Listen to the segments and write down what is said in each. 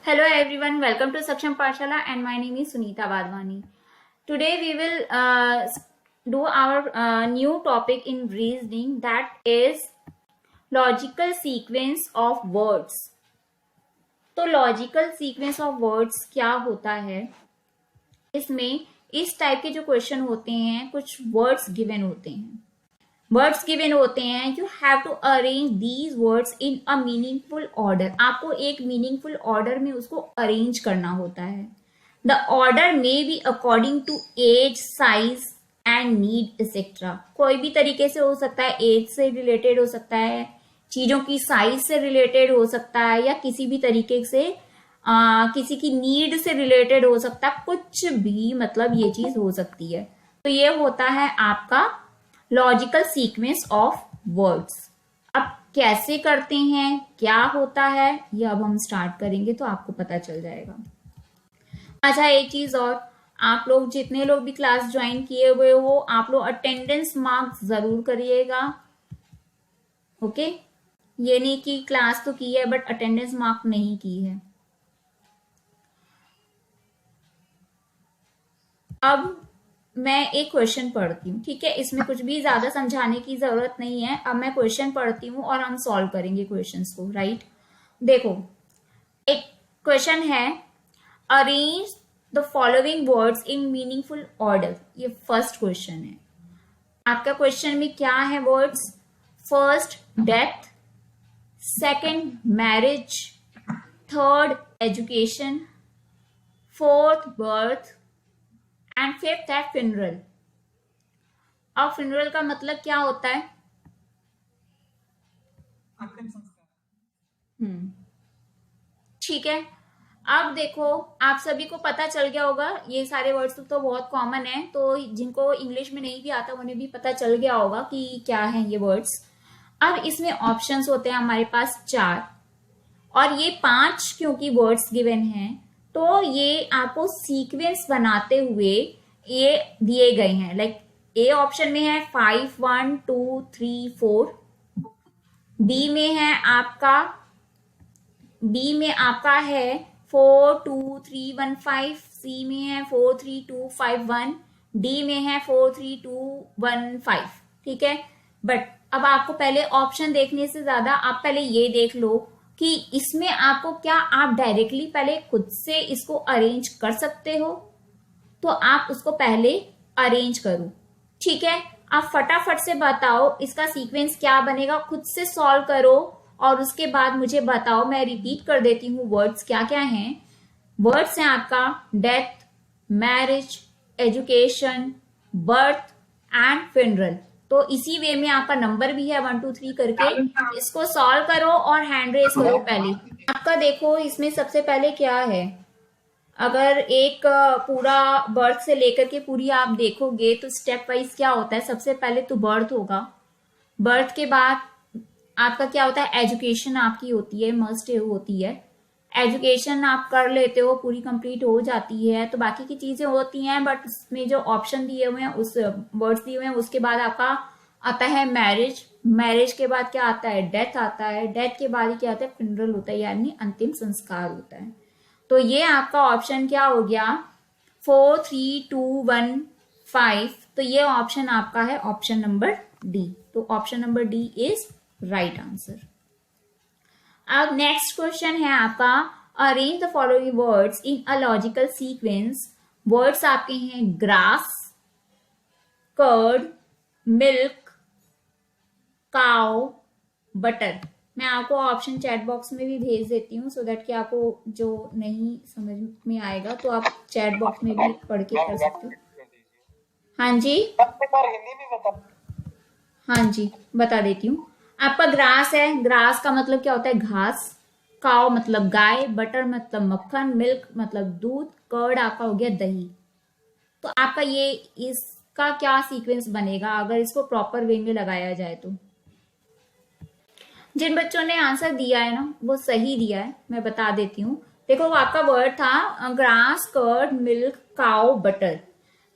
Hello everyone, welcome to Saksham Pathshala and my name is Sunita Wadhwani. Today we will do our new topic in reasoning, that is logical sequence of words. तो logical sequence of words क्या होता है? इसमें इस type के जो question होते हैं, कुछ वर्ड्स गिवन होते हैं, you have to arrange these words in a meaningful order. आपको एक मीनिंगफुल ऑर्डर में उसको अरेंज करना होता है. The order may be according to age, size and need etcetera. कोई भी तरीके से हो सकता है, एज से रिलेटेड हो सकता है, चीजों की साइज से रिलेटेड हो सकता है, या किसी भी तरीके से किसी की नीड से रिलेटेड हो सकता है. कुछ भी मतलब ये चीज हो सकती है. तो ये होता है आपका लॉजिकल सीक्वेंस ऑफ वर्ड्स. अब कैसे करते हैं, क्या होता है, ये अब हम स्टार्ट करेंगे तो आपको पता चल जाएगा. अच्छा, एक चीज और, आप लोग जितने लोग भी क्लास ज्वाइन किए हुए हो, आप लोग अटेंडेंस मार्क्स जरूर करिएगा. ओके, ये नहीं कि क्लास तो की है बट अटेंडेंस मार्क नहीं की है. अब मैं एक क्वेश्चन पढ़ती हूँ, ठीक है? इसमें कुछ भी ज्यादा समझाने की जरूरत नहीं है. अब मैं क्वेश्चन पढ़ती हूँ और हम सॉल्व करेंगे क्वेश्चंस को, राइट? देखो, एक क्वेश्चन है, arrange the following words in meaningful order. ये फर्स्ट क्वेश्चन है. आपका क्वेश्चन में क्या है words? First death, second marriage, third education, fourth birth and fifth है फ्यूनरल. अब फ्यूनरल का मतलब क्या होता है? ठीक है. अब देखो, आप सभी को पता चल गया होगा, ये सारे वर्ड्स तो बहुत कॉमन है, तो जिनको इंग्लिश में नहीं भी आता उन्हें भी पता चल गया होगा कि क्या है ये वर्ड्स. अब इसमें ऑप्शंस होते हैं हमारे पास 4, और ये 5 क्योंकि वर्ड्स गिवन हैं, तो ये आपको सीक्वेंस बनाते हुए ये दिए गए हैं. लाइक ए ऑप्शन में है 5 1 2 3 4, बी में आपका है 4 2 3 1 5, सी में है 4 3 2 5 1, डी में है 4 3 2 1 5. ठीक है, बट अब आपको पहले ऑप्शन देखने से ज्यादा आप पहले ये देख लो कि इसमें आपको क्या, आप डायरेक्टली पहले खुद से इसको अरेंज कर सकते हो, तो आप उसको पहले अरेंज करो. ठीक है, आप फटाफट से बताओ इसका सीक्वेंस क्या बनेगा, खुद से सॉल्व करो और उसके बाद मुझे बताओ. मैं रिपीट कर देती हूँ वर्ड्स क्या क्या हैं. वर्ड्स हैं आपका death, marriage, education, birth and funeral. तो इसी वे में आपका नंबर भी है 1 2 3 करके. इसको सॉल्व करो और हैंड रेस करो. पहले आपका देखो, इसमें सबसे पहले क्या है, अगर एक पूरा बर्थ से लेकर के पूरी आप देखोगे तो स्टेप वाइज क्या होता है. सबसे पहले तो बर्थ होगा, बर्थ के बाद आपका क्या होता है, एजुकेशन आपकी होती है, मस्ट होती है. एजुकेशन आप कर लेते हो, पूरी कंप्लीट हो जाती है, तो बाकी की चीजें होती हैं, बट उसमें जो ऑप्शन दिए हुए हैं, उस वर्ड्स दिए हुए हैं, उसके बाद आपका आता है मैरिज. मैरिज के बाद क्या आता है, डेथ आता है. डेथ के बाद ही क्या आता है, फ्यूनरल होता है, यानी अंतिम संस्कार होता है. तो ये आपका ऑप्शन क्या हो गया, 4 3 2 1 5. तो ये ऑप्शन आपका है ऑप्शन नंबर डी. तो option number D is right answer. अब नेक्स्ट क्वेश्चन है आपका, arrange the following words in a logical sequence. Words आपके हैं grass, curd, milk, cow, butter. मैं आपको ऑप्शन चैट बॉक्स में भी भेज देती हूँ, सो दैट कि आपको जो नहीं समझ में आएगा तो आप चैट बॉक्स में भी पढ़ के कर सकते हो. हाँ जी, हिंदी में बता. हाँ जी, बता देती हूँ. आपका ग्रास है, ग्रास का मतलब क्या होता है, घास. काव मतलब गाय, बटर मतलब मक्खन, मिल्क मतलब दूध, कर्ड आपका हो गया दही. तो आपका ये इसका क्या सीक्वेंस बनेगा अगर इसको प्रॉपर वे में लगाया जाए तो. जिन बच्चों ने आंसर दिया है ना, वो सही दिया है. मैं बता देती हूँ. देखो, आपका वर्ड था ग्रास, कर्ड, मिल्क, काव, बटर.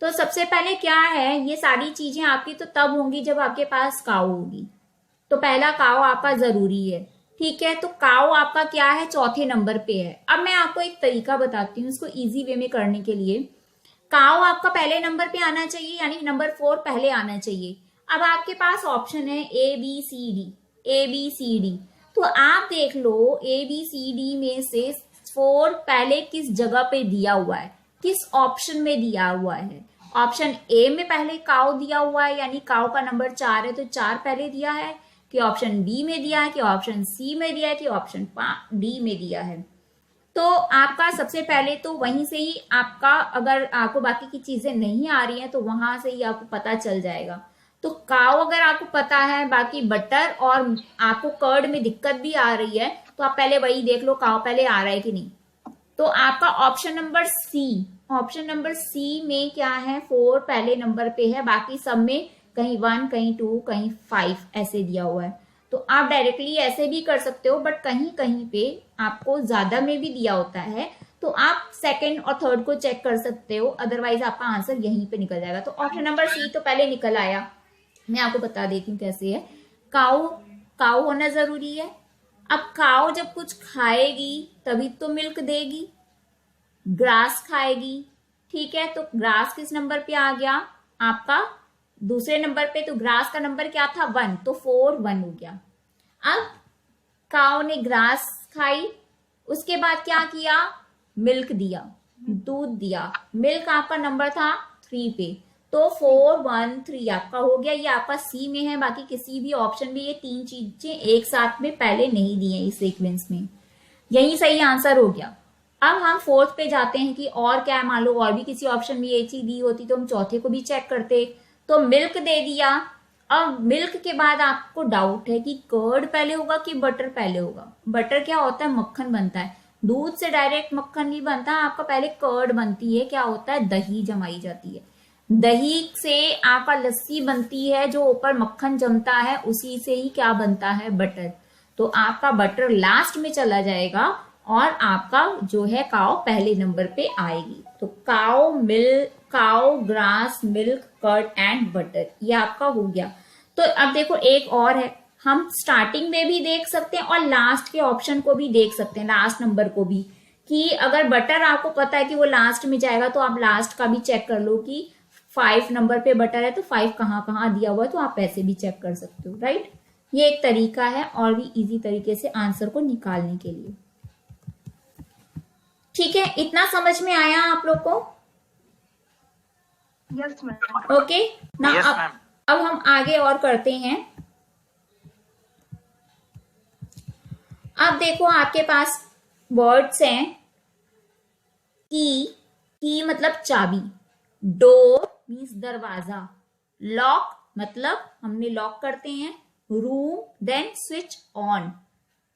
तो सबसे पहले क्या है, ये सारी चीजें आपकी तो तब होंगी जब आपके पास काव होगी. तो पहला काव आपका जरूरी है. ठीक है, तो काऊ आपका क्या है, चौथे नंबर पे है। अब मैं आपको एक तरीका बताती हूँ इसको इजी वे में करने के लिए। काऊ आपका पहले नंबर पे आना चाहिए, यानी नंबर 4 पहले आना चाहिए। अब आपके पास ऑप्शन है A B C D, A B C D. तो आप देख लो ए बी सी डी में से 4 पहले किस जगह पे दिया हुआ है, किस ऑप्शन में दिया हुआ है। ऑप्शन ए में पहले काऊ दिया हुआ है, यानी काऊ का नंबर 4 है तो 4 पहले दिया है, कि ऑप्शन बी में दिया है, कि ऑप्शन सी में दिया है, कि ऑप्शन डी में दिया है। तो आपका सबसे पहले तो वहीं से ही आपका, अगर आपको बाकी की चीजें नहीं आ रही हैं तो वहां से ही आपको पता चल जाएगा। तो काऊ अगर आपको पता है, बाकी बटर और आपको कर्ड में दिक्कत भी आ रही है, तो आप पहले वही देख लो काऊ पहले आ रहा है कि नहीं। तो आपका option number C, option number C में क्या है, 4 पहले नंबर पे है, बाकी सब में कहीं 1 कहीं 2 कहीं 5 ऐसे दिया हुआ है। तो आप डायरेक्टली ऐसे भी कर सकते हो, बट कहीं कहीं पे आपको ज्यादा में भी दिया होता है, तो आप सेकंड और थर्ड को चेक कर सकते हो, अदरवाइज आपका आंसर यहीं पे निकल जाएगा। तो ऑप्शन नंबर सी तो पहले निकल आया। मैं आपको बता देती हूँ कैसे है। काऊ, काऊ होना जरूरी है। अब काऊ जब कुछ खाएगी तभी तो मिल्क देगी, ग्रास खाएगी, ठीक है। तो ग्रास किस नंबर पे आ गया आपका, दूसरे नंबर पे। तो ग्रास का नंबर क्या था, 1, तो 4 1 हो गया। अब काऊ ने ग्रास खाई, उसके बाद क्या किया, मिल्क दिया, दूध दिया। मिल्क आपका नंबर था 3 पे, तो 4 1 3 आपका हो गया। ये आपका सी में है, बाकी किसी भी ऑप्शन में ये 3 चीजें एक साथ में पहले नहीं दी है इस सीक्वेंस में। यही सही आंसर हो गया। अब हम फोर्थ पे जाते हैं कि और क्या है, मान लो और भी किसी ऑप्शन में ये चीज दी होती तो हम चौथे को भी चेक करते। तो मिल्क दे दिया। अब मिल्क के बाद आपको डाउट है कि कर्ड पहले होगा कि बटर पहले होगा। बटर क्या होता है, मक्खन बनता है, दूध से डायरेक्ट मक्खन नहीं बनता, आपका पहले कर्ड बनती है, क्या होता है, दही जमाई जाती है, दही से आपका लस्सी बनती है, जो ऊपर मक्खन जमता है उसी से ही क्या बनता है, बटर। तो आपका बटर लास्ट में चला जाएगा और आपका जो है काऊ पहले नंबर पे आएगी। तो cow milk, cow grass milk curd and butter, ये आपका हो गया। तो अब देखो एक और है, हम स्टार्टिंग में भी देख सकते हैं और लास्ट के ऑप्शन को भी देख सकते हैं, लास्ट नंबर को भी, कि अगर बटर आपको पता है कि वो लास्ट में जाएगा तो आप लास्ट का भी चेक कर लो कि 5 नंबर पे बटर है तो 5 कहाँ कहाँ दिया हुआ है, तो आप ऐसे भी चेक कर सकते हो, राइट। ये एक तरीका है और भी इजी तरीके से आंसर को निकालने के लिए। ठीक है, इतना समझ में आया आप लोग को? Yes ma'am. ओके ना। अब हम आगे और करते हैं। अब देखो आपके पास वर्ड्स हैं, की मतलब चाबी, डोर मीन्स दरवाजा, लॉक मतलब हमने लॉक करते हैं, रूम देन स्विच ऑन।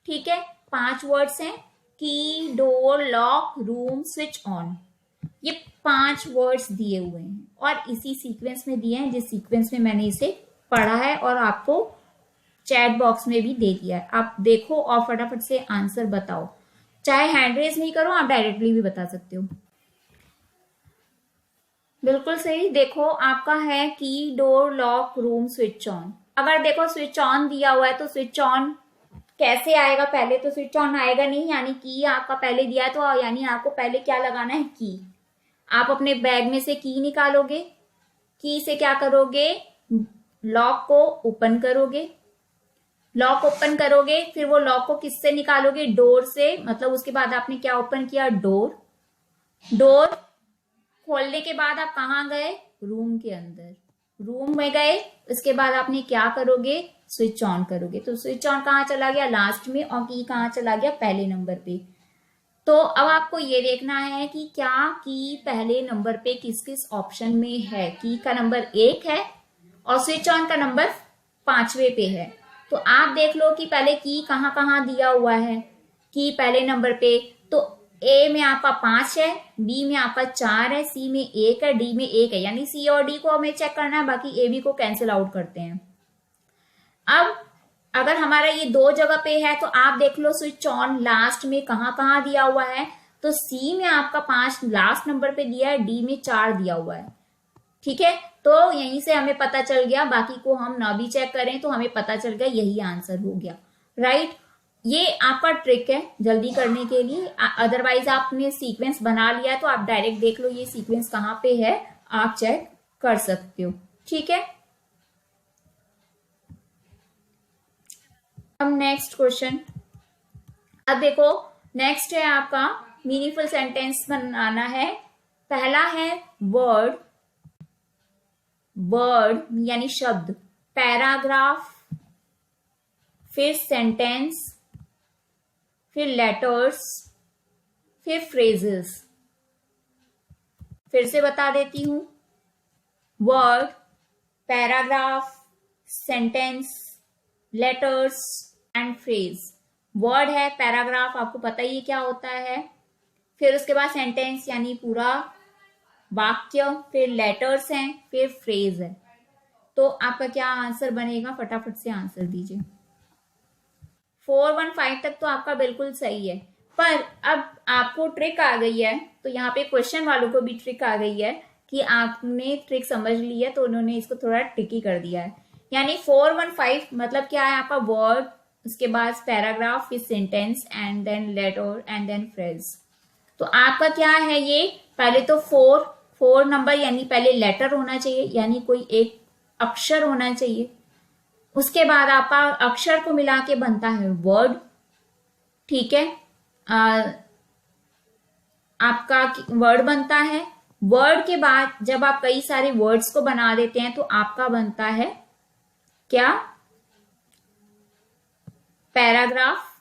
ठीक है, 5 वर्ड्स हैं, की, door, lock, room, switch on. ये 5 वर्ड्स दिए हुए हैं और इसी सीक्वेंस में दिए हैं जिस सीक्वेंस में मैंने इसे पढ़ा है और आपको चैट बॉक्स में भी दे दिया है। आप देखो और फटाफट से आंसर बताओ, चाहे हैंड रेज नहीं करो, आप डायरेक्टली भी बता सकते हो। बिल्कुल सही। देखो आपका है की, door, lock, room, switch on. अगर देखो स्विच ऑन दिया हुआ है तो स्विच ऑन कैसे आएगा, पहले तो स्विच ऑन आएगा नहीं, यानी की आपका पहले दिया है तो यानी आपको पहले क्या लगाना है, की। आप अपने बैग में से की निकालोगे, की से क्या करोगे, लॉक को ओपन करोगे, लॉक ओपन करोगे, फिर वो लॉक को किससे निकालोगे, डोर से, मतलब उसके बाद आपने क्या ओपन किया, डोर। डोर खोलने के बाद आप कहाँ गए, रूम के अंदर, रूम में गए, उसके बाद आपने क्या करोगे, स्विच ऑन करोगे। तो स्विच ऑन कहाँ चला गया, लास्ट में, और की कहाँ चला गया, पहले नंबर पे। तो अब आपको ये देखना है कि क्या की पहले नंबर पे किस किस ऑप्शन में है। की का नंबर 1 है और स्विच ऑन का नंबर 5वें पे है। तो आप देख लो कि पहले की कहाँ कहाँ दिया हुआ है, की पहले नंबर पे। तो ए में आपका 5 है, बी में आपका 4 है, सी में 1 है, डी में 1 है, यानी सी और डी को हमें चेक करना है, बाकी ए बी को कैंसिल आउट करते हैं। अब अगर हमारा ये 2 जगह पे है तो आप देख लो स्विच ऑन लास्ट में कहाँ कहाँ दिया हुआ है। तो सी में आपका 5 लास्ट नंबर पे दिया है, डी में 4 दिया हुआ है। ठीक है, तो यहीं से हमें पता चल गया, बाकी को हम ना भी चेक करें तो हमें पता चल गया यही आंसर हो गया, राइट। ये आपका ट्रिक है जल्दी करने के लिए। अदरवाइज आपने सीक्वेंस बना लिया है तो आप डायरेक्ट देख लो ये सीक्वेंस कहां पे है, आप चेक कर सकते हो। ठीक है, अब नेक्स्ट क्वेश्चन। अब देखो नेक्स्ट है आपका मीनिंगफुल सेंटेंस बनाना है। पहला है वर्ड, वर्ड यानी शब्द, पैराग्राफ, फिर सेंटेंस, फिर लेटर्स, फिर फ्रेजेस। फिर से बता देती हूं, word, paragraph, sentence, letters and phrase. Word है, पैराग्राफ आपको पता ही क्या होता है, फिर उसके बाद सेंटेंस यानी पूरा वाक्य, फिर लेटर्स हैं, फिर फ्रेज है। तो आपका क्या आंसर बनेगा, फटाफट से आंसर दीजिए। 415 तक तो आपका बिल्कुल सही है, पर अब आपको ट्रिक आ गई है, तो यहाँ पे क्वेश्चन वालों को भी ट्रिक आ गई है कि आपने ट्रिक समझ ली है, तो उन्होंने इसको थोड़ा ट्रिकी कर दिया है। यानी 415 मतलब क्या है, आपका वर्ड, उसके बाद पैराग्राफ, फिर sentence and then letter and then phrase. तो आपका क्या है, ये पहले तो फोर नंबर यानी पहले लेटर होना चाहिए, यानी कोई एक अक्षर होना चाहिए। उसके बाद आपका अक्षर को मिला के बनता है वर्ड। ठीक है, आपका वर्ड बनता है। वर्ड के बाद जब आप कई सारे वर्ड्स को बना देते हैं तो आपका बनता है क्या, पैराग्राफ।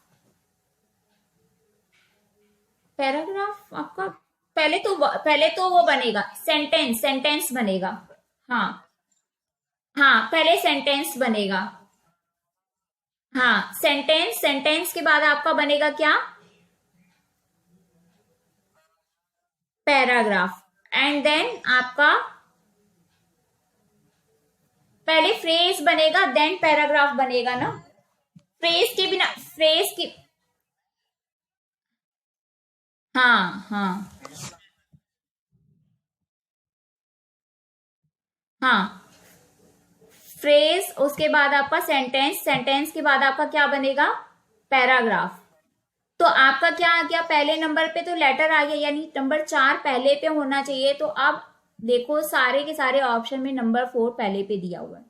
पैराग्राफ आपका पहले तो वो बनेगा सेंटेंस, सेंटेंस बनेगा। हाँ हाँ, पहले सेंटेंस बनेगा। हाँ, सेंटेंस, सेंटेंस के बाद आपका बनेगा क्या, पैराग्राफ। एंड देन आपका पहले फ्रेज बनेगा देन पैराग्राफ बनेगा ना। फ्रेज के बिना, फ्रेज की, हाँ हाँ हाँ, फ्रेज, उसके बाद आपका सेंटेंस, सेंटेंस के बाद आपका क्या बनेगा, पैराग्राफ। तो आपका क्या आ गया, पहले नंबर पे तो लेटर आ गया, यानी नंबर 4 पहले पे होना चाहिए। तो अब देखो सारे के सारे ऑप्शन में नंबर 4 पहले पे दिया हुआ है।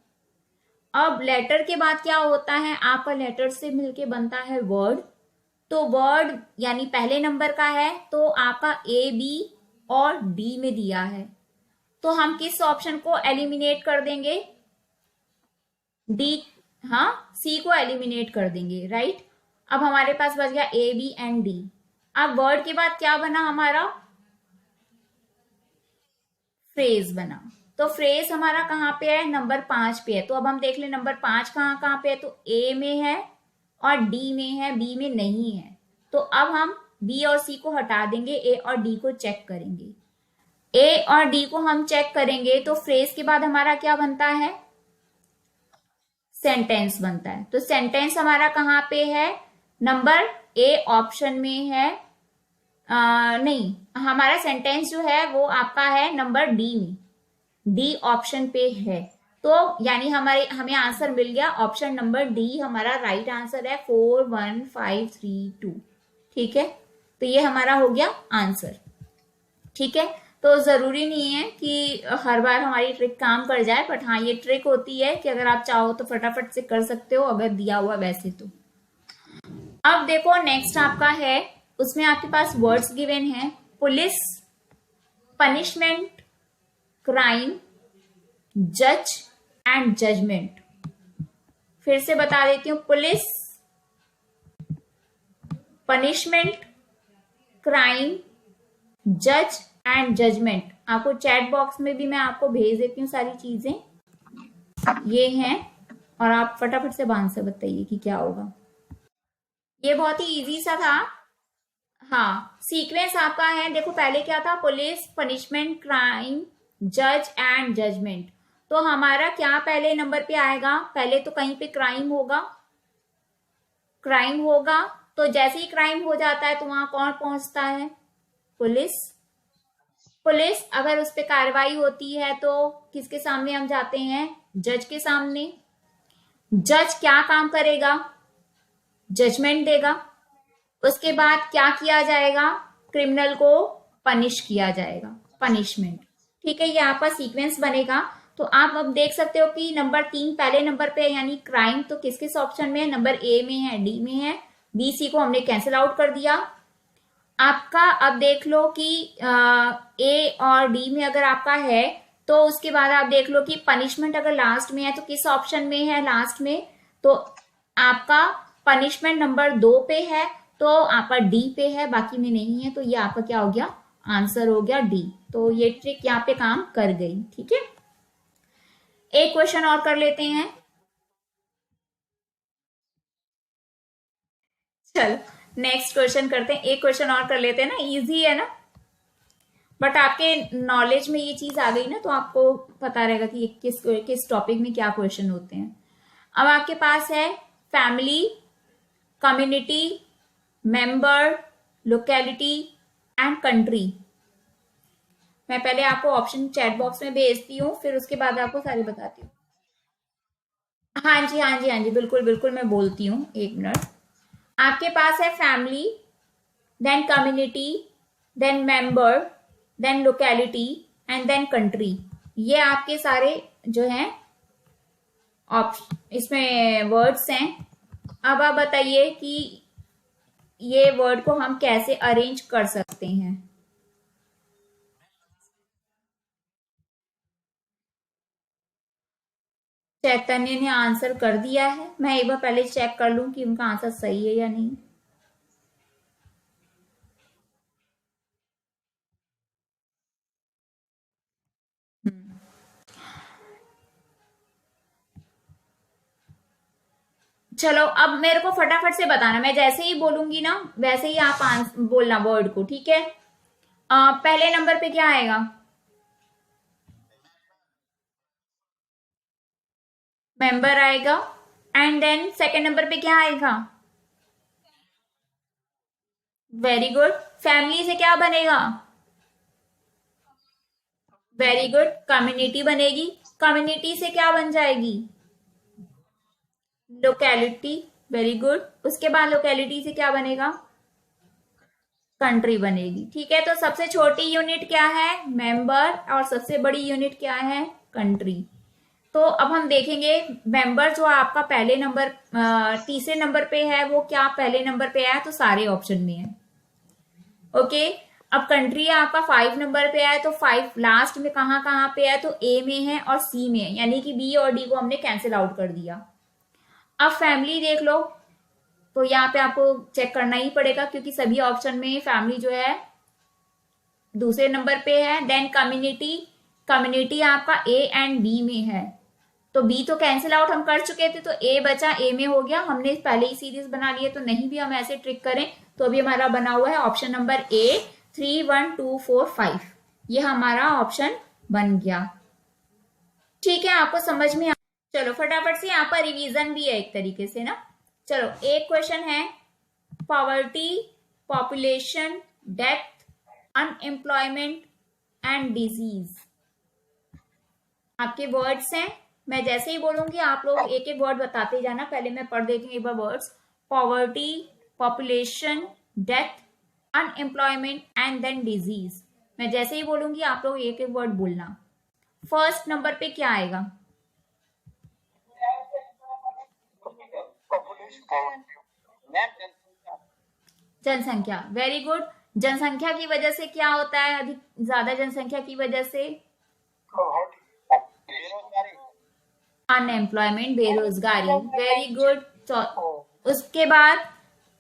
अब लेटर के बाद क्या होता है, आपका लेटर से मिलके बनता है वर्ड। तो वर्ड यानी पहले नंबर का है, तो आपका ए, बी और डी में दिया है, तो हम किस ऑप्शन को एलिमिनेट कर देंगे, डी, हाँ सी को एलिमिनेट कर देंगे, राइट। अब हमारे पास बच गया ए, बी एंड डी। अब वर्ड के बाद क्या बना हमारा, फ्रेज बना। तो फ्रेज हमारा कहाँ पे है, नंबर 5 पे है। तो अब हम देख ले नंबर 5 कहाँ कहाँ पे है, तो ए में है और डी में है, बी में नहीं है। तो अब हम बी और सी को हटा देंगे, ए और डी को चेक करेंगे। ए और डी को हम चेक करेंगे तो फ्रेज के बाद हमारा क्या बनता है, सेंटेंस बनता है। तो सेंटेंस हमारा कहाँ पे है, नंबर ए ऑप्शन में है। नहीं, हमारा सेंटेंस जो है वो आपका है नंबर डी में, डी ऑप्शन पे है। तो यानी हमें आंसर मिल गया, ऑप्शन नंबर डी हमारा राइट आंसर है, 41532। ठीक है, तो ये हमारा हो गया आंसर। ठीक है, तो जरूरी नहीं है कि हर बार हमारी ट्रिक काम कर जाए, बट हाँ ये ट्रिक होती है कि अगर आप चाहो तो फटाफट से कर सकते हो अगर दिया हुआ वैसे तो। अब देखो नेक्स्ट आपका है, उसमें आपके पास वर्ड्स गिवन है, पुलिस, पनिशमेंट, क्राइम, जज एंड जजमेंट। फिर से बता देती हूं, पुलिस, पनिशमेंट, क्राइम, जज एंड जजमेंट। आपको चैट बॉक्स में भी मैं आपको भेज देती हूँ सारी चीजें, ये हैं, और आप फटाफट से आंसर बताइए कि क्या होगा। ये बहुत ही इजी सा था। हाँ, सीक्वेंस आपका है, देखो पहले क्या था, पुलिस, पनिशमेंट, क्राइम, जज एंड जजमेंट। तो हमारा क्या पहले नंबर पे आएगा, पहले तो कहीं पे क्राइम होगा, क्राइम होगा। तो जैसे ही क्राइम हो जाता है तो वहां कौन पहुंचता है, पुलिस। पुलिस अगर उस पर कार्रवाई होती है तो किसके सामने हम जाते हैं, जज के सामने। जज क्या काम करेगा, जजमेंट देगा। उसके बाद क्या किया जाएगा, क्रिमिनल को पनिश किया जाएगा, पनिशमेंट। ठीक है, ये आपका सीक्वेंस बनेगा। तो आप अब देख सकते हो कि नंबर 3 पहले नंबर पे यानी क्राइम तो किस किस ऑप्शन में है, नंबर ए में है, डी में है, बी सी को हमने कैंसिल आउट कर दिया। आपका अब देख लो कि ए और डी में अगर आपका है तो उसके बाद आप देख लो कि पनिशमेंट अगर लास्ट में है तो किस ऑप्शन में है लास्ट में, तो आपका पनिशमेंट नंबर 2 पे है, तो आपका डी पे है, बाकी में नहीं है। तो ये आपका क्या हो गया, आंसर हो गया डी। तो ये ट्रिक यहाँ पे काम कर गई। ठीक है, एक क्वेश्चन और कर लेते हैं। चलो नेक्स्ट क्वेश्चन करते हैं, एक क्वेश्चन और कर लेते हैं ना, इजी है ना, बट आपके नॉलेज में ये चीज आ गई ना तो आपको पता रहेगा कि किस किस टॉपिक में क्या क्वेश्चन होते हैं। अब आपके पास है family, community, member, locality and country. मैं पहले आपको ऑप्शन चैट बॉक्स में भेजती हूँ, फिर उसके बाद आपको सारे बताती हूँ। हाँ जी हाँ जी हाँ जी, बिल्कुल बिल्कुल, मैं बोलती हूँ, एक मिनट। आपके पास है family, then community, then member, then locality and then country. ये आपके सारे जो हैं इसमें वर्ड्स हैं। अब आप बताइए कि ये वर्ड को हम कैसे अरेंज कर सकते हैं। चैतन्य ने आंसर कर दिया है, मैं एक बार पहले चेक कर लूं कि उनका आंसर सही है या नहीं। चलो अब मेरे को फटाफट से बताना, मैं जैसे ही बोलूंगी ना वैसे ही आप बोलना वर्ड को। ठीक है, पहले नंबर पे क्या आएगा, मेंबर आएगा। एंड देन सेकंड नंबर पे क्या आएगा, वेरी गुड। फैमिली से क्या बनेगा, वेरी गुड, कम्युनिटी बनेगी। कम्युनिटी से क्या बन जाएगी, लोकेलिटी, वेरी गुड। उसके बाद लोकेलिटी से क्या बनेगा, कंट्री बनेगी। ठीक है, तो सबसे छोटी यूनिट क्या है, मेंबर, और सबसे बड़ी यूनिट क्या है, कंट्री। तो अब हम देखेंगे मेंबर जो आपका पहले नंबर तीसरे नंबर पे है वो क्या पहले नंबर पे है, तो सारे ऑप्शन में है। ओके, अब कंट्री आपका 5 नंबर पे है, तो 5 लास्ट में कहाँ कहाँ पे है, तो ए में है और सी में है, यानी कि बी और डी को हमने कैंसिल आउट कर दिया। अब फैमिली देख लो, तो यहाँ पे आपको चेक करना ही पड़ेगा क्योंकि सभी ऑप्शन में फैमिली जो है दूसरे नंबर पे है। देन कम्युनिटी, कम्युनिटी आपका ए एंड बी में है, तो बी तो कैंसिल आउट हम कर चुके थे, तो ए बचा, ए में हो गया, हमने पहले ही सीरीज बना लिए, तो नहीं भी हम ऐसे ट्रिक करें तो अभी हमारा बना हुआ है ऑप्शन नंबर ए 3 1 2 4 5, ये हमारा ऑप्शन बन गया। ठीक है, आपको समझ में चलो फटाफट से यहाँ पर रिवीजन भी है एक तरीके से ना। चलो एक क्वेश्चन है, poverty, population, death, unemployment and disease. आपके वर्ड्स हैं, मैं जैसे ही बोलूंगी आप लोग एक एक वर्ड बताते जाना। पहले मैं पढ़ देती हूँ एक बार words, poverty, population, death, unemployment and then disease. मैं जैसे ही बोलूंगी आप लोग एक एक वर्ड बोलना। फर्स्ट नंबर पे क्या आएगा, जनसंख्या, वेरी गुड। जनसंख्या की वजह से क्या होता है, अधिक ज्यादा जनसंख्या की वजह से अनएम्प्लॉयमेंट, बेरोजगारी, वेरी गुड। उसके बाद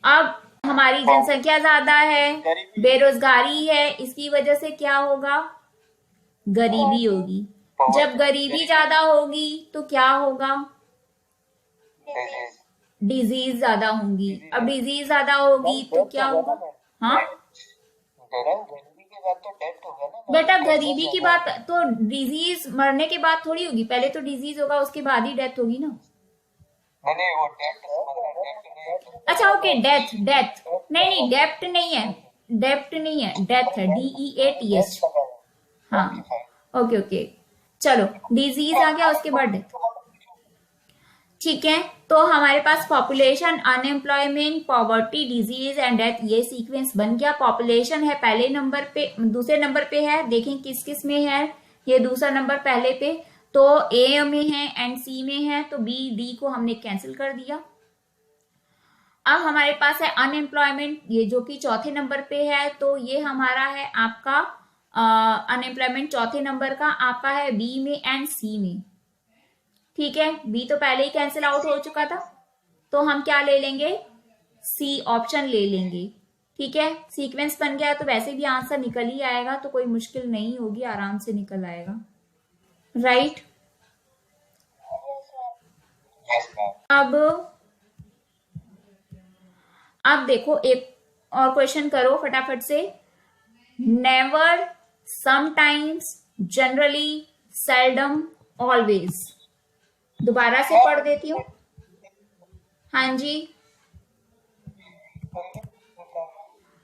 अब हमारी जनसंख्या ज्यादा है, बेरोजगारी है, इसकी वजह से क्या होगा, गरीबी होगी। जब गरीबी ज्यादा होगी तो क्या होगा, डिजीज ज्यादा होंगी। अब डिजीज ज्यादा होगी तो क्या होगा, हाँ बेटा गरीबी की बात तो डिजीज मरने के बाद थोड़ी होगी, पहले तो डिजीज होगा उसके बाद ही डेथ होगी ना। अच्छा ओके, डेथ, डेथ नहीं नहीं, डेप्ट नहीं है, डेप्ट नहीं है, डेथ है, DEATH। हाँ ओके ओके, चलो डिजीज आ गया उसके बाद डेथ। ठीक है, तो हमारे पास population, unemployment, poverty, disease and death, ये सीक्वेंस बन गया। पॉपुलेशन है पहले नंबर पे, दूसरे नंबर पे है, देखें किस किस में है, ये दूसरा नंबर पहले पे, तो ए में है एंड सी में है, तो बी डी को हमने कैंसिल कर दिया। अब हमारे पास है अनएम्प्लॉयमेंट, ये जो कि चौथे नंबर पे है, तो ये हमारा है आपका अनएम्प्लॉयमेंट चौथे नंबर का आपका है बी में एंड सी में। ठीक है, बी तो पहले ही कैंसिल आउट हो चुका था, तो हम क्या ले लेंगे, सी ऑप्शन ले लेंगे। ठीक है, सीक्वेंस बन गया तो वैसे भी आंसर निकल ही आएगा, तो कोई मुश्किल नहीं होगी, आराम से निकल आएगा। Right, yes ma'am. अब देखो एक और क्वेश्चन करो फटाफट से। Never, sometimes, generally, seldom, always. दोबारा से पढ़ देती हूँ। हाँ जी,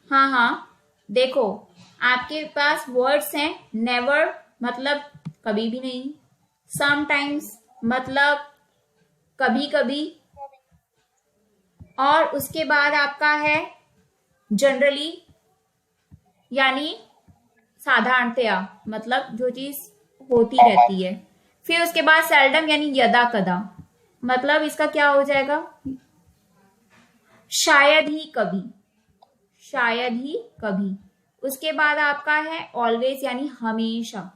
हाँ हाँ, देखो आपके पास वर्ड्स हैं, नेवर मतलब कभी भी नहीं, समटाइम्स मतलब कभी कभी, और उसके बाद आपका है जनरली यानी साधारणतया, मतलब जो चीज होती रहती है। फिर उसके बाद सेल्डम यानी यदा कदा, मतलब इसका क्या हो जाएगा, शायद ही कभी, शायद ही कभी। उसके बाद आपका है ऑलवेज यानी हमेशा,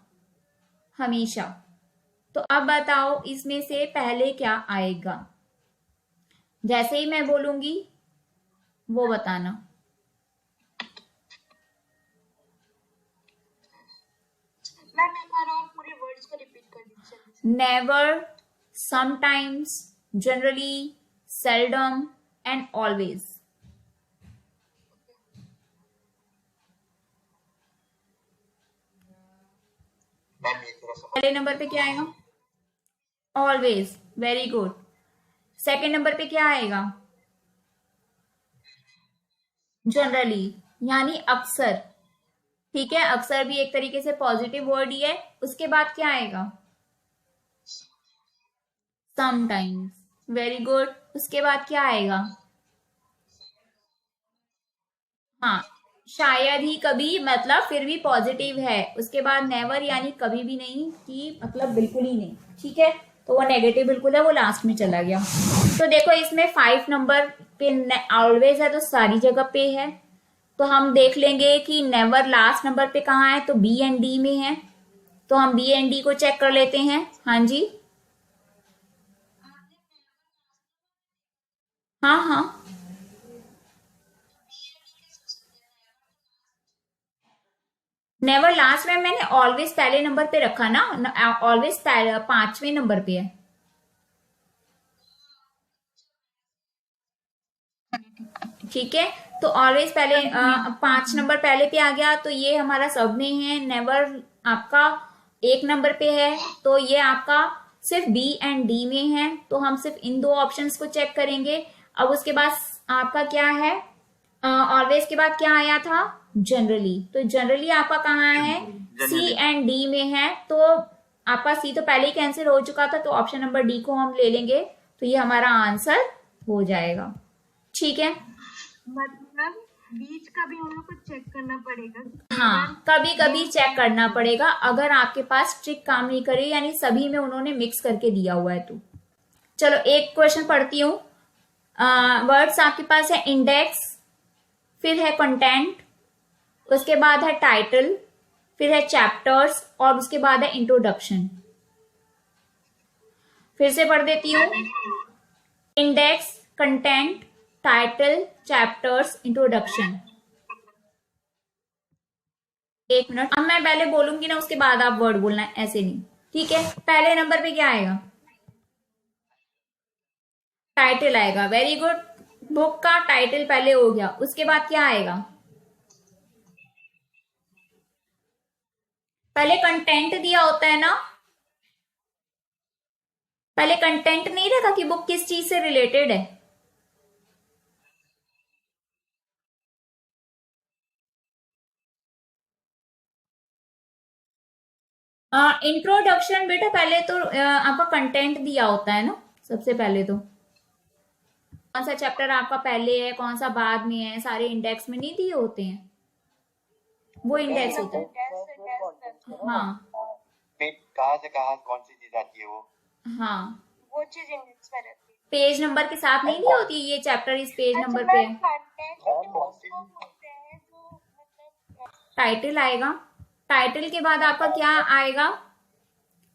हमेशा। तो अब बताओ इसमें से पहले क्या आएगा, जैसे ही मैं बोलूंगी वो बताना। मैम एक बार और पूरे वर्ड्स को रिपीट कर दीजिए। Never, sometimes, generally, seldom and always. Ma'am ये थोड़ा सा पहले नंबर पे क्या आएगा, always, very good. Second number पे क्या आएगा, जनरली यानी अक्सर। ठीक है, अक्सर भी एक तरीके से पॉजिटिव वर्ड ही है। उसके बाद क्या आएगा, समटाइम्स, वेरी गुड। उसके बाद क्या आएगा, हाँ, शायद ही कभी मतलब फिर भी पॉजिटिव है। उसके बाद नेवर यानी कभी भी नहीं, कि मतलब बिल्कुल ही नहीं। ठीक है, तो वो नेगेटिव बिल्कुल है, वो लास्ट में चला गया। तो देखो इसमें 5 नंबर पे ऑलवेज है, तो सारी जगह पे है। तो हम देख लेंगे कि नेवर लास्ट नंबर पे कहाँ है, तो बी एंड डी में है, तो हम बी एंड डी को चेक कर लेते हैं। हाँ जी, हाँ हाँ, नेवर लास्ट में मैंने ऑलवेज पहले नंबर पे रखा ना, ऑलवेज 5वें नंबर पे है। ठीक है, तो ऑलवेज पहले 5 नंबर पहले पे आ गया, तो ये हमारा सब में है। नेवर आपका 1 नंबर पे है, तो ये आपका सिर्फ बी एंड डी में है, तो हम सिर्फ इन 2 ऑप्शंस को चेक करेंगे। अब उसके बाद आपका क्या है, ऑलवेज के बाद क्या आया था, जनरली, तो जनरली आपका कहाँ है, सी एंड डी में है, तो आपका सी तो पहले ही कैंसिल हो चुका था, तो ऑप्शन नंबर डी को हम ले लेंगे, तो ये हमारा आंसर हो जाएगा। ठीक है, मतलब बीच का भी हम लोग को चेक करना पड़ेगा। हाँ, कभी कभी चेक करना पड़ेगा, अगर आपके पास ट्रिक काम नहीं करे, यानी सभी में उन्होंने मिक्स करके दिया हुआ है तो। चलो एक क्वेश्चन पढ़ती हूँ। वर्ड्स आपके पास है इंडेक्स, फिर है कंटेंट, उसके बाद है टाइटल, फिर है चैप्टर्स, और उसके बाद है इंट्रोडक्शन। फिर से पढ़ देती हूँ, index, content, title, chapters, introduction. 1 minute, अब मैं पहले बोलूंगी ना, उसके बाद आप वर्ड बोलना है, ऐसे नहीं। ठीक है, पहले नंबर पे क्या आएगा, टाइटल आएगा, वेरी गुड। बुक का टाइटल पहले हो गया। उसके बाद क्या आएगा, पहले कंटेंट दिया होता है ना, पहले कंटेंट नहीं रहता कि बुक किस चीज से रिलेटेड है। इंट्रोडक्शन बेटा पहले तो आपका कंटेंट दिया होता है ना, सबसे पहले तो कौन सा चैप्टर आपका पहले है, कौन सा बाद में है, सारे इंडेक्स में नहीं दिए होते हैं, वो इंडेक्स होता है। हाँ फिर कहाँ से कहाँ कौन सी चीज आती है वो? हाँ, वो चीज इंडेक्स में रहती है। पेज नंबर के साथ नहीं दी होती, ये चैप्टर इस पेज नंबर पे है। टाइटल आएगा, टाइटल के बाद आपका क्या आएगा,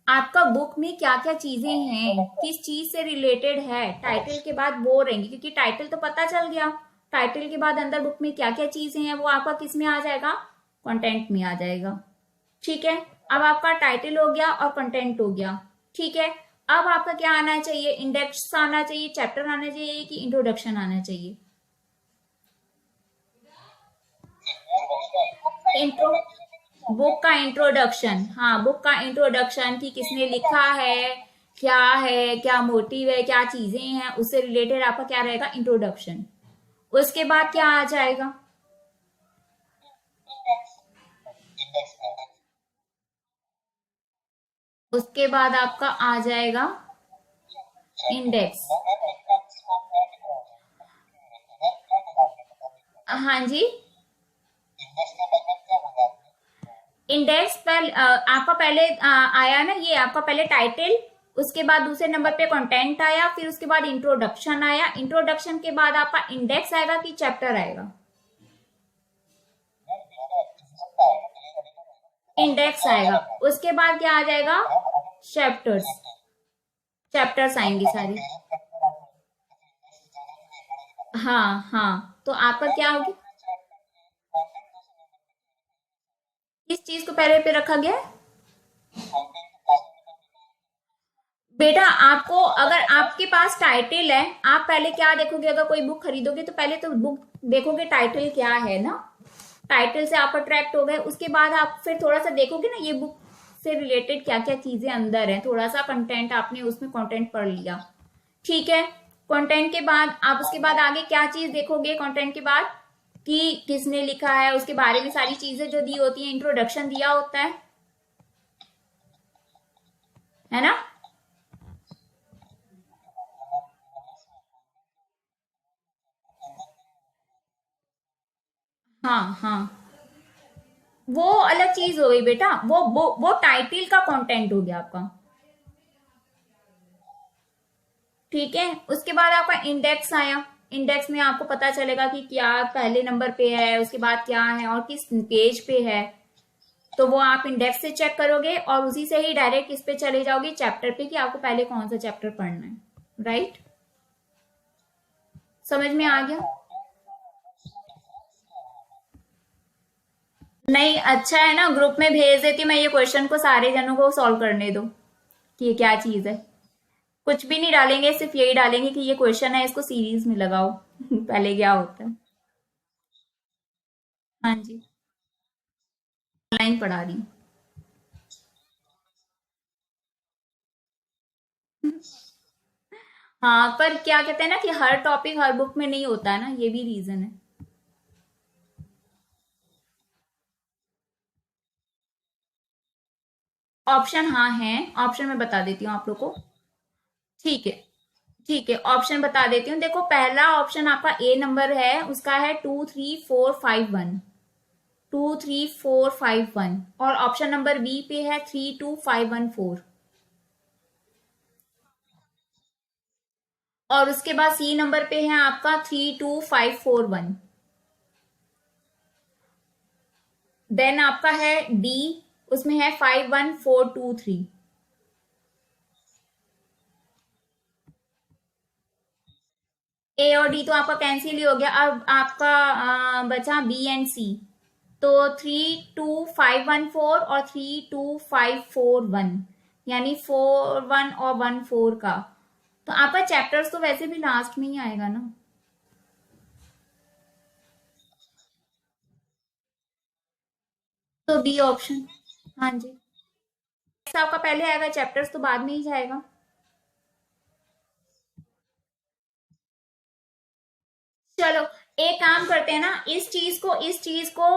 आपका बुक में क्या क्या चीजें हैं, किस चीज से रिलेटेड है, टाइटल के बाद वो रहेंगी, क्योंकि टाइटल तो पता चल गया, टाइटल के बाद अंदर बुक में क्या क्या चीजें हैं वो आपका किस में आ जाएगा, कंटेंट में आ जाएगा। ठीक है, अब आपका टाइटल हो गया और कंटेंट हो गया। ठीक है, अब आपका क्या आना चाहिए, इंडेक्स आना चाहिए, चैप्टर आना चाहिए कि इंट्रोडक्शन आना चाहिए? इंट्रो, बुक का इंट्रोडक्शन। हाँ, बुक का इंट्रोडक्शन कि किसने लिखा है, क्या मोटिव है, क्या चीजें हैं, उससे रिलेटेड आपका क्या रहेगा, इंट्रोडक्शन। उसके बाद क्या आ जाएगा, उसके बाद आपका आ जाएगा इंडेक्स। हाँ जी, इंडेक्स पर आपका पहले आया ना, ये आपका पहले टाइटल, उसके बाद दूसरे नंबर पे कंटेंट आया, फिर उसके बाद इंट्रोडक्शन आया, इंट्रोडक्शन के बाद आपका इंडेक्स आएगा कि चैप्टर आएगा? इंडेक्स आएगा। उसके बाद क्या आ जाएगा, चैप्टर्स, चैप्टर्स आएंगे सारे। हाँ हाँ, तो आपका क्या होगी, किस चीज को पहले पे रखा गया है? बेटा आपको, अगर आपके पास टाइटल है, आप पहले क्या देखोगे, अगर कोई बुक खरीदोगे तो पहले तो बुक देखोगे टाइटल क्या है ना, टाइटल से आप अट्रैक्ट हो गए, उसके बाद आप फिर थोड़ा सा देखोगे ना ये बुक से रिलेटेड क्या क्या चीजें अंदर है, थोड़ा सा कंटेंट आपने उसमें कंटेंट पढ़ लिया। ठीक है, कंटेंट के बाद आप उसके बाद आगे क्या चीज देखोगे, कंटेंट के बाद कि किसने लिखा है, उसके बारे में सारी चीजें जो दी होती है, इंट्रोडक्शन दिया होता है ना? हाँ हाँ, वो अलग चीज हो गई बेटा, वो टाइटल का कंटेंट हो गया आपका। ठीक है, उसके बाद आपका इंडेक्स आया, इंडेक्स में आपको पता चलेगा कि क्या पहले नंबर पे है, उसके बाद क्या है और किस पेज पे है, तो वो आप इंडेक्स से चेक करोगे और उसी से ही डायरेक्ट इस पे चले जाओगे चैप्टर पे कि आपको पहले कौन सा चैप्टर पढ़ना है। राइट, समझ में आ गया? नहीं, अच्छा है ना, ग्रुप में भेज देती हूँ मैं ये क्वेश्चन को, सारे जनों को सॉल्व करने दो कि ये क्या चीज है। कुछ भी नहीं डालेंगे, सिर्फ यही डालेंगे कि ये क्वेश्चन है, इसको सीरीज में लगाओ पहले क्या होता है। हाँ जी, ऑनलाइन पढ़ा रही हूँ। हाँ, पर क्या कहते हैं ना कि हर टॉपिक हर बुक में नहीं होता है ना, ये भी रीजन है। ऑप्शन हाँ है, ऑप्शन मैं बता देती हूँ आप लोग को। ठीक है, ठीक है, ऑप्शन बता देती हूँ। देखो, पहला ऑप्शन आपका ए नंबर है, उसका है 23451, 23451, और ऑप्शन नंबर बी पे है 32514, और उसके बाद सी नंबर पे है आपका 32541, देन आपका है डी, उसमें है 51423। ए और डी तो आपका कैंसिल ही हो गया, अब आपका बचा बी एंड सी, तो 32514 और 32541, यानी 41 और 14 का, तो आपका चैप्टर्स तो वैसे भी लास्ट में ही आएगा ना, तो बी ऑप्शन। हाँ जी, आपका पहले आएगा, चैप्टर्स तो बाद में ही जाएगा। चलो, एक काम करते हैं ना, इस चीज को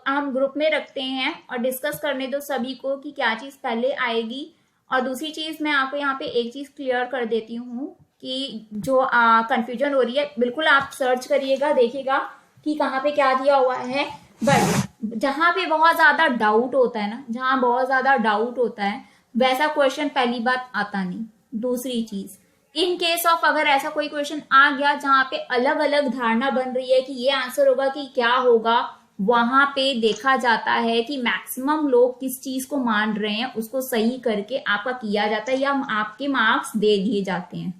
हम ग्रुप में रखते हैं और डिस्कस करने दो सभी को कि क्या चीज पहले आएगी और दूसरी चीज मैं आपको यहाँ पे एक चीज क्लियर कर देती हूँ कि जो कंफ्यूजन हो रही है, बिल्कुल आप सर्च करिएगा, देखिएगा कि कहाँ पे क्या दिया हुआ है। बट जहां पे बहुत ज्यादा डाउट होता है ना, जहां बहुत ज्यादा डाउट होता है, वैसा क्वेश्चन पहली बात आता नहीं। दूसरी चीज, इन केस ऑफ अगर ऐसा कोई क्वेश्चन आ गया जहां पे अलग अलग धारणा बन रही है कि ये आंसर होगा कि क्या होगा, वहां पे देखा जाता है कि मैक्सिमम लोग किस चीज को मान रहे हैं, उसको सही करके आपका किया जाता है या आपके मार्क्स दे दिए जाते हैं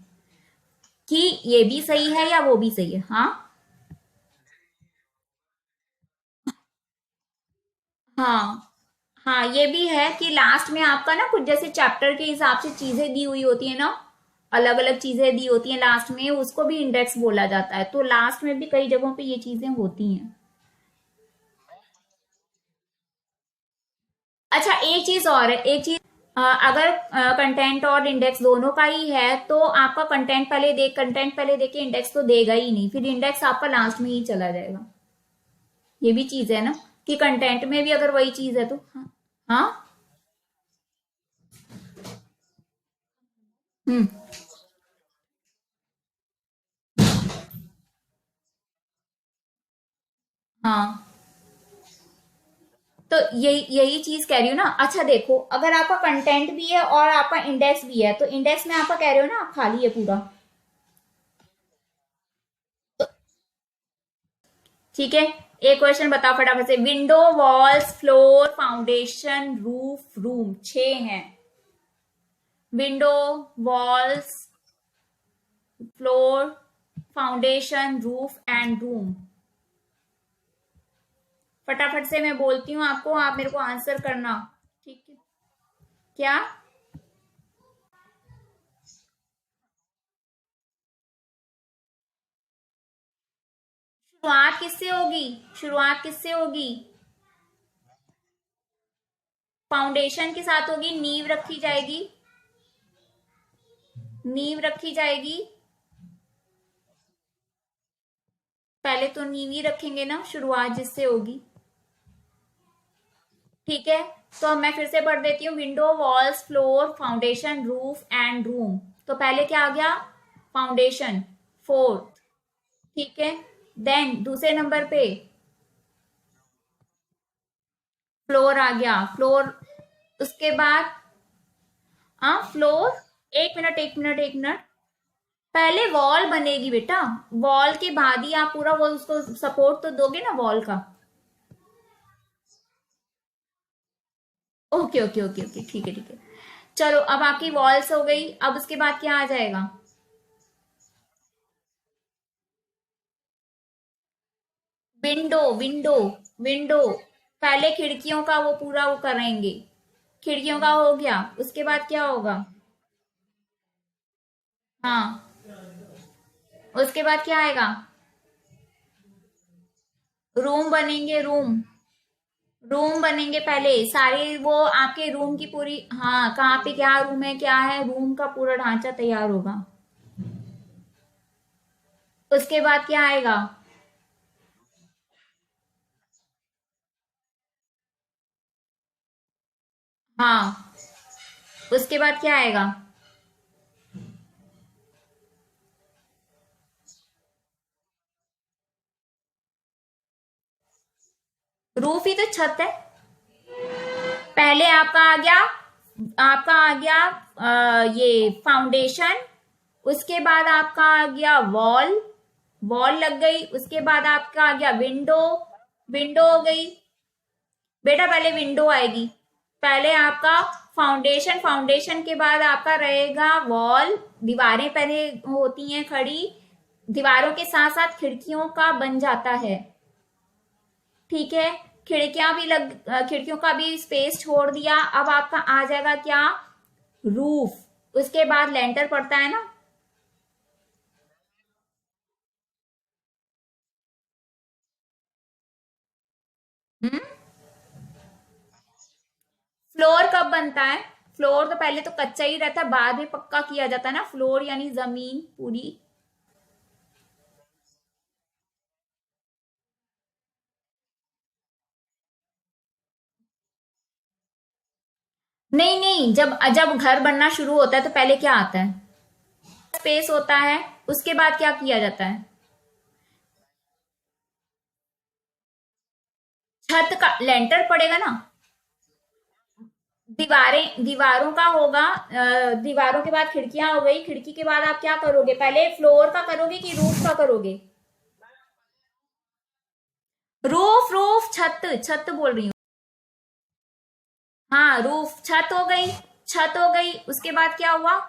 कि ये भी सही है या वो भी सही है। हाँ हाँ हाँ, ये भी है कि लास्ट में आपका ना कुछ जैसे चैप्टर के हिसाब से चीजें दी हुई होती है ना, अलग अलग चीजें दी होती हैं लास्ट में, उसको भी इंडेक्स बोला जाता है। तो लास्ट में भी कई जगहों पे ये चीजें होती हैं। अच्छा, एक चीज और है, एक चीज, अगर कंटेंट और इंडेक्स दोनों का ही है तो आपका कंटेंट पहले देके इंडेक्स तो देगा ही नहीं, फिर इंडेक्स आपका लास्ट में ही चला जाएगा। ये भी चीज है ना कि कंटेंट में भी अगर वही चीज है तो। हाँ हाँ। हम्म। हाँ, तो यही यही चीज कह रही हूँ ना। अच्छा देखो, अगर आपका कंटेंट भी है और आपका इंडेक्स भी है, तो इंडेक्स में आपका कह रहे हो ना आप खाली है पूरा, ठीक है। एक क्वेश्चन बताओ फटाफट से, window, walls, floor, foundation, roof, room, 6 हैं। Window, walls, floor, foundation, roof and room. फटाफट से मैं बोलती हूँ आपको, आप मेरे को आंसर करना, ठीक है। क्या? शुरुआत किससे होगी? शुरुआत किससे होगी? फाउंडेशन के साथ होगी, नींव रखी जाएगी, नींव रखी जाएगी। पहले तो नींव ही रखेंगे ना, शुरुआत जिससे होगी, ठीक है। तो अब मैं फिर से पढ़ देती हूँ, window, walls, floor, foundation, roof and room. तो पहले क्या आ गया? फाउंडेशन, फोर्थ, ठीक है। देन दूसरे नंबर पे फ्लोर आ गया, फ्लोर। उसके बाद फ्लोर, एक मिनट एक मिनट एक मिनट, पहले वॉल बनेगी बेटा, वॉल के बाद ही आप पूरा वो उसको सपोर्ट तो दोगे ना वॉल का। ओके ओके ओके ओके, ठीक है ठीक है। चलो, अब आपकी वॉल्स हो गई, अब उसके बाद क्या आ जाएगा? Window, window, window. पहले खिड़कियों का वो पूरा वो करेंगे, खिड़कियों का हो गया, उसके बाद क्या होगा? हाँ, उसके बाद क्या आएगा? रूम बनेंगे, रूम, रूम बनेंगे पहले सारे, वो आपके रूम की पूरी, हाँ, कहाँ पे क्या रूम है क्या है, रूम का पूरा ढांचा तैयार होगा। उसके बाद क्या आएगा? हाँ, उसके बाद क्या आएगा? रूफ ही तो छत है। पहले आपका आ गया, आपका आ गया ये फाउंडेशन, उसके बाद आपका आ गया वॉल, वॉल लग गई, उसके बाद आपका आ गया विंडो, विंडो हो गई। बेटा पहले विंडो आएगी, पहले आपका फाउंडेशन, फाउंडेशन के बाद आपका रहेगा वॉल, दीवारें पहले होती हैं खड़ी, दीवारों के साथ साथ खिड़कियों का बन जाता है, ठीक है। खिड़कियां भी खिड़कियों का भी स्पेस छोड़ दिया, अब आपका आ जाएगा क्या? रूफ। उसके बाद लेंटर पड़ता है ना। हम्म। फ्लोर कब बनता है? फ्लोर तो पहले तो कच्चा ही रहता है, बाद में पक्का किया जाता है ना, फ्लोर यानी जमीन पूरी। नहीं नहीं, जब जब घर बनना शुरू होता है तो पहले क्या आता है? स्पेस होता है, उसके बाद क्या किया जाता है? छत का लेंटर पड़ेगा ना। दीवारों का होगा, दीवारों के बाद खिड़कियां हो गई, खिड़की के बाद आप क्या करोगे? पहले फ्लोर का करोगे कि रूफ का करोगे? रूफ रूफ, छत छत बोल रही हूँ। हाँ रूफ, छत हो गई, छत हो गई, उसके बाद क्या हुआ?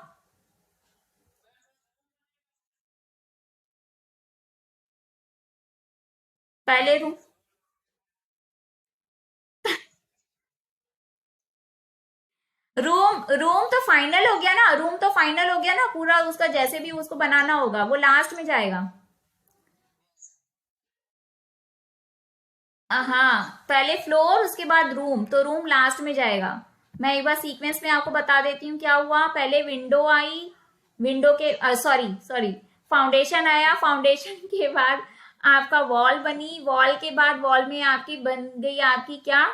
पहले रूफ। रूम रूम तो फाइनल हो गया ना, रूम तो फाइनल हो गया ना पूरा, उसका जैसे भी उसको बनाना होगा वो लास्ट में जाएगा। हाँ पहले फ्लोर उसके बाद रूम, तो रूम लास्ट में जाएगा। मैं एक बार सीक्वेंस में आपको बता देती हूँ क्या हुआ। पहले विंडो आई, विंडो के सॉरी सॉरी फाउंडेशन आया, फाउंडेशन के बाद आपका वॉल बनी, वॉल के बाद वॉल में आपकी बन गई आपकी क्या?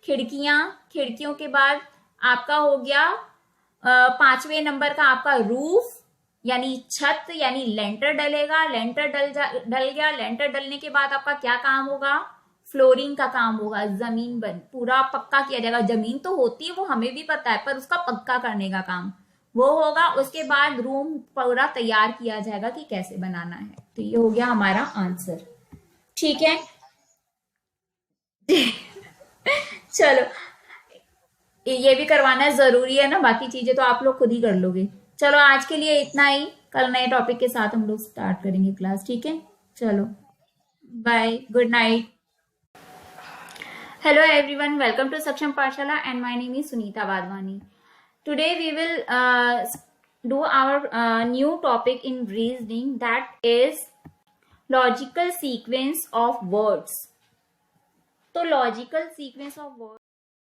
खिड़कियां, खिड़कियों के बाद आपका हो गया 5वें नंबर का आपका रूफ यानी छत, यानी लेंटर डलेगा, लेंटर डल गया, लेंटर डलने के बाद आपका क्या काम होगा? फ्लोरिंग का काम होगा, जमीन बन पूरा पक्का किया जाएगा। जमीन तो होती है वो हमें भी पता है, पर उसका पक्का करने का काम वो होगा। उसके बाद रूम पूरा तैयार किया जाएगा कि कैसे बनाना है। तो ये हो गया हमारा आंसर, ठीक है। चलो, ये भी करवाना जरूरी है ना, बाकी चीजें तो आप लोग खुद ही कर लोगे। चलो आज के लिए इतना ही, कल नए टॉपिक के साथ हम लोग स्टार्ट करेंगे क्लास, ठीक है। चलो bye, good night. Hello everyone, welcome to Saksham Pathshala and my name is Sunita Wadhwani. Today we will do our new topic in reasoning, that is logical sequence of words. तो logical sequence of words